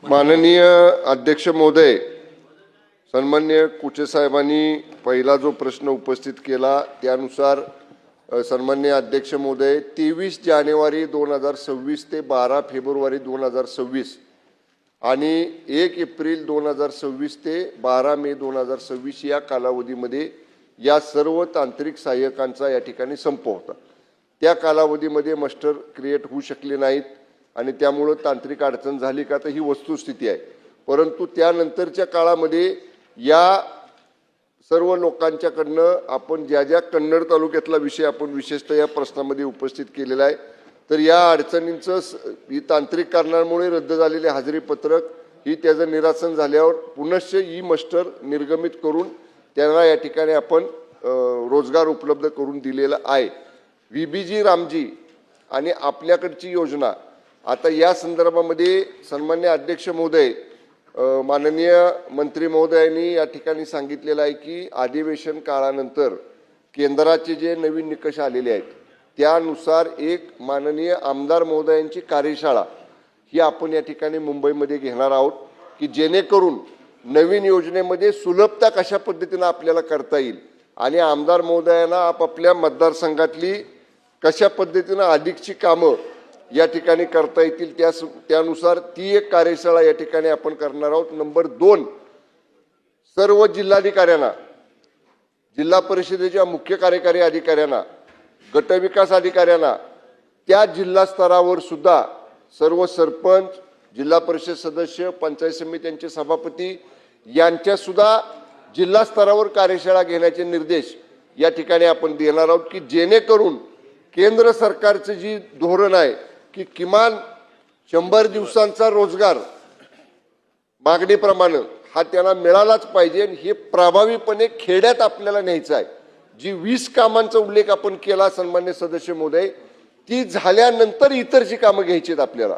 माननीय अध्यक्ष महोदय, सन्मान्य कुचे साहेबांनी पहिला जो प्रश्न उपस्थित केला त्यानुसार सन्मान्य अध्यक्ष महोदय 23 जानेवारी 2026 ते 12 फेब्रुवारी 2026 आणि 1 एप्रिल 2026 ते 12 मे 2026 या कालावधीमध्ये या सर्व तांत्रिक सहाय्यकांचा या ठिकाणी संप होता। त्या कालावधीमध्ये मास्टर क्रिएट होऊ शकले नाहीत आणि त्यामुळे तांत्रिक अडचण झाली का तर ही वस्तुस्थिती आहे। परंतु त्यानंतरच्या काळामध्ये या सर्व लोकांच्याकडनं आपण ज्या कन्नड तालुक्यातला विषय आपण विशेषतः या प्रश्नामध्ये उपस्थित केलेला आहे, तर या अडचणींचं ही तांत्रिक कारणांमुळे रद्द झालेले हाजरी पत्रक ही त्याचं निरासन झाल्यावर पुनश्च ई मास्टर निर्गमित करून त्यांना या ठिकाणी आपण रोजगार उपलब्ध करून दिलेला आहे। VBG रामजी आणि आपल्याकडची योजना आता या संदर्भामध्ये सन्मान्य अध्यक्ष महोदय, माननीय मंत्री महोदयांनी या ठिकाणी सांगितलेलं आहे की अधिवेशन काळानंतर केंद्राचे जे नवीन निकष आलेले आहेत त्यानुसार एक माननीय आमदार महोदयांची कार्यशाळा ही आपण या ठिकाणी मुंबईमध्ये घेणार आहोत की जेणेकरून नवीन योजनेमध्ये सुलभता कशा पद्धतीने आपल्याला करता येईल आणि आमदार महोदयांना आपापल्या मतदारसंघातली कशा पद्धतीने अधिकची कामं या ठिकाणी करता येतील त्यानुसार ती एक कार्यशाळा या ठिकाणी आपण करणार आहोत। नंबर 2, सर्व जिल्हाधिकाऱ्यांना, जिल्हा परिषदेच्या मुख्य कार्यकारी अधिकाऱ्यांना, गटविकास अधिकाऱ्यांना त्या जिल्हा स्तरावर सुद्धा सर्व सरपंच, जिल्हा परिषद सदस्य, पंचायत समित्यांचे सभापती यांच्या सुद्धा जिल्हा स्तरावर कार्यशाळा घेण्याचे निर्देश या ठिकाणी आपण देणार आहोत की जेणेकरून केंद्र सरकारचे जी धोरण आहे की किमान 100 दिवसांचा रोजगार मागणीप्रमाणे हा त्यांना मिळालाच पाहिजे आणि हे प्रभावीपणे खेड्यात आपल्याला न्यायचं आहे। जी 20 कामांचा उल्लेख आपण केला सन्मान्य सदस्य महोदय, ती झाल्यानंतर इतरची कामं घ्यायची आहेत आपल्याला।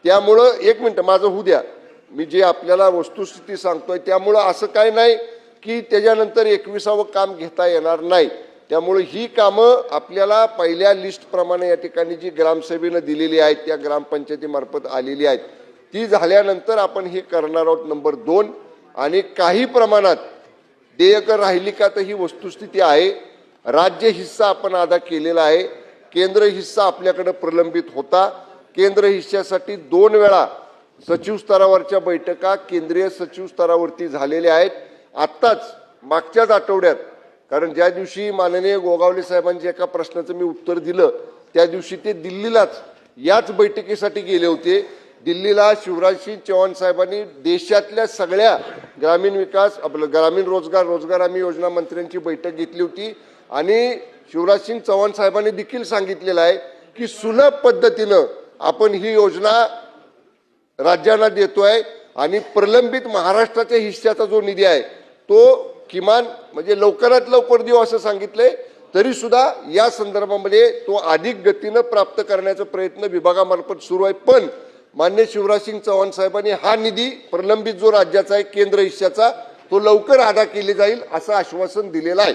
त्यामुळं एक मिनिट माझं होऊ द्या, मी जे आपल्याला वस्तुस्थिती सांगतोय त्यामुळं असं काय नाही की त्याच्यानंतर 21वे काम घेता येणार नाही। त्यामुळे ही कामं आपल्याला पहिल्या लिस्ट प्रमाणे या ठिकाणी जी ग्रामसभेने दिलेली आहेत त्या ग्रामपंचायतीमार्फत आलेली आहेत ती झाल्यानंतर आपण हे करणार आहोत। नंबर 2, आणि काही प्रमाणात देयकर राहिली का तर ही वस्तुस्थिती आहे। राज्य हिस्सा आपण अदा केलेला आहे, केंद्र हिस्सा आपल्याकडे प्रलंबित होता। केंद्र हिस्सासाठी 2 वेळा सचिव स्तरावरच्या बैठका केंद्रीय सचिव स्तरावरती झालेल्या आहेत। आत्ताच मागच्याच आठवड्यात, कारण ज्या दिवशी माननीय गोगावले साहेबांच्या एका प्रश्नाचं मी उत्तर दिलं त्या दिवशी ते दिल्लीलाच याच बैठकीसाठी गेले होते। दिल्लीला शिवराजसिंग चौहान साहेबांनी देशातल्या सगळ्या ग्रामीण विकास, आपलं ग्रामीण रोजगार हमी योजना मंत्र्यांची बैठक घेतली होती आणि शिवराजसिंग चौहान साहेबांनी देखील सांगितलेलं आहे की सुलभ पद्धतीनं आपण ही योजना राज्यांना देतोय आणि प्रलंबित महाराष्ट्राच्या हिस्साचा जो निधी आहे तो किमान म्हणजे लवकरात लवकर देऊ असं सांगितलंय, तरी सुद्धा या संदर्भामध्ये तो अधिक गतीनं प्राप्त करण्याचा प्रयत्न विभागामार्फत सुरू आहे। पण मान्य शिवराजसिंग चौहान साहेबांनी हा निधी प्रलंबित जो राज्याचा आहे केंद्र हिस्साचा तो लवकर अदा केला जाईल असं आश्वासन दिलेलं आहे।